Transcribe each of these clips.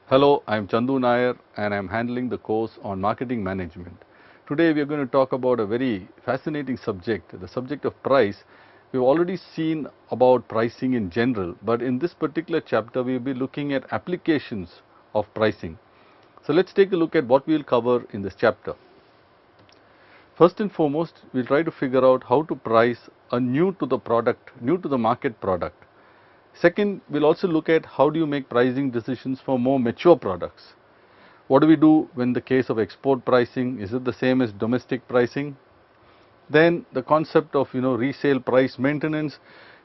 Hello, I am Chandu Nair and I am handling the course on marketing management. Today we are going to talk about a very fascinating subject, the subject of price. We have already seen about pricing in general, but in this particular chapter we will be looking at applications of pricing. So let's take a look at what we will cover in this chapter. First and foremost, we will try to figure out how to price a new to the market product. Second, we will also look at how do you make pricing decisions for more mature products. What do we do when the case of export pricing? Is it the same as domestic pricing? Then the concept of resale price maintenance,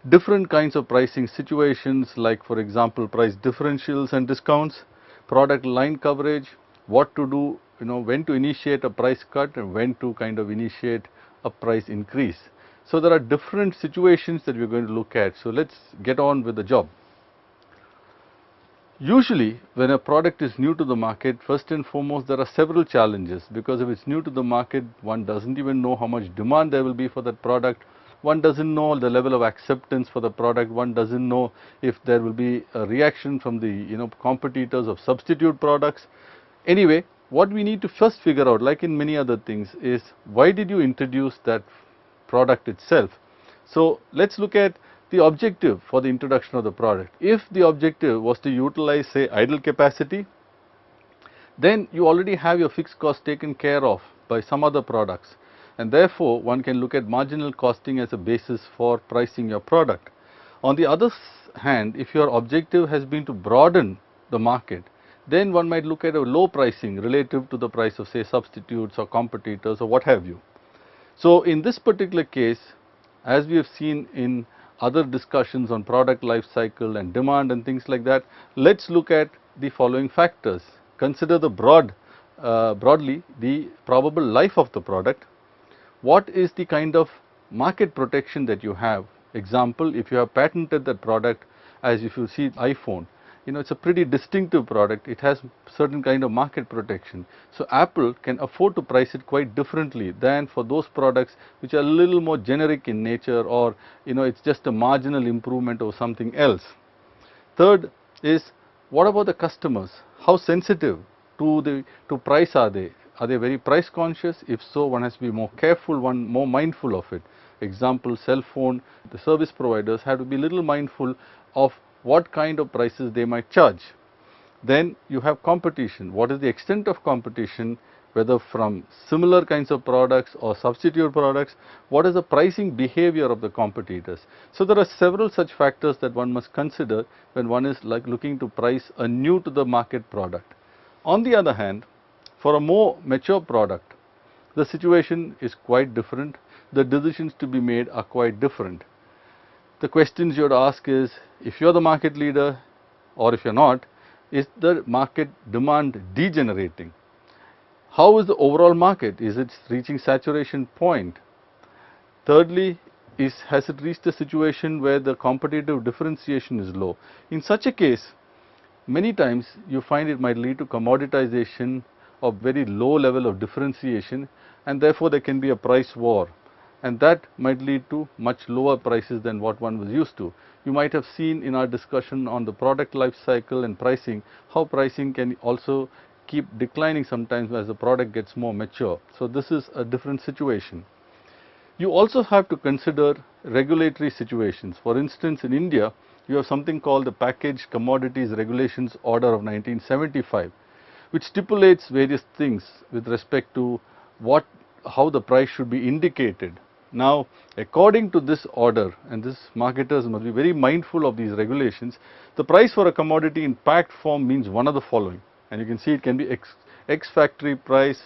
different kinds of pricing situations like for example price differentials and discounts, product line coverage, what to do, when to initiate a price cut and when to kind of initiate a price increase. So there are different situations that we are going to look at. So let's get on with the job. Usually, when a product is new to the market, first and foremost, there are several challenges because if it's new to the market, one doesn't even know how much demand there will be for that product. One doesn't know the level of acceptance for the product. One doesn't know if there will be a reaction from the competitors of substitute products. Anyway, what we need to first figure out, like in many other things, is why did you introduce that product itself? So let's look at the objective for the introduction of the product. If the objective was to utilize say idle capacity, then you already have your fixed cost taken care of by some other products, and therefore one can look at marginal costing as a basis for pricing your product. On the other hand, if your objective has been to broaden the market, then one might look at a low pricing relative to the price of say substitutes or competitors or what have you. So in this particular case, as we have seen in other discussions on product life cycle and demand and things like that, let's look at the following factors. Consider the broadly the probable life of the product. What is the kind of market protection that you have? Example, if you have patented that product, as if you see iPhone, it's a pretty distinctive product. It has certain kind of market protection. So Apple can afford to price it quite differently than for those products which are a little more generic in nature, or it's just a marginal improvement or something else. Third is, what about the customers? How sensitive to price are they? Are they very price conscious? If so, one has to be more careful, one more mindful of it. Example, cell phone, the service providers have to be a little mindful of what kind of prices they might charge. Then you have competition. What is the extent of competition, whether from similar kinds of products or substitute products? What is the pricing behavior of the competitors? So there are several such factors that one must consider when one is like looking to price a new to the market product. On the other hand, for a more mature product, the situation is quite different. The decisions to be made are quite different. The questions you would ask is, if you are the market leader or if you are not, is the market demand degenerating? How is the overall market? Is it reaching saturation point? Thirdly, has it reached a situation where the competitive differentiation is low? In such a case, many times you find it might lead to commoditization of very low level of differentiation, and therefore there can be a price war, and that might lead to much lower prices than what one was used to. You might have seen in our discussion on the product life cycle and pricing, how pricing can also keep declining sometimes as the product gets more mature. So this is a different situation. You also have to consider regulatory situations. For instance, in India, you have something called the Packaged Commodities Regulations Order of 1975, which stipulates various things with respect to how the price should be indicated. Now, according to this order, and this marketers must be very mindful of these regulations, the price for a commodity in packed form means one of the following, and you can see it can be ex-factory price,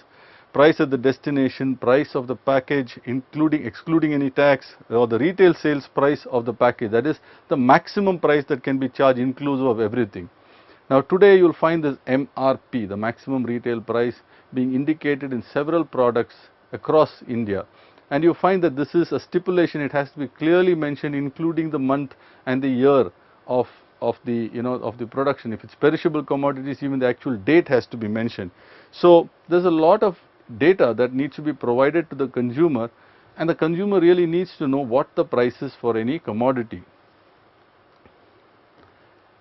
price at the destination, price of the package excluding any tax, or the retail sales price of the package, that is the maximum price that can be charged inclusive of everything. Now today you will find this MRP, the maximum retail price, being indicated in several products across India. And you find that this is a stipulation. It has to be clearly mentioned, including the month and the year of the production. If it's perishable commodities, even the actual date has to be mentioned. So there's a lot of data that needs to be provided to the consumer, and the consumer really needs to know what the price is for any commodity.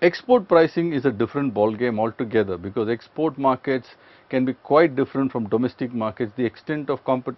Export pricing is a different ball game altogether, because export markets can be quite different from domestic markets. The extent of competition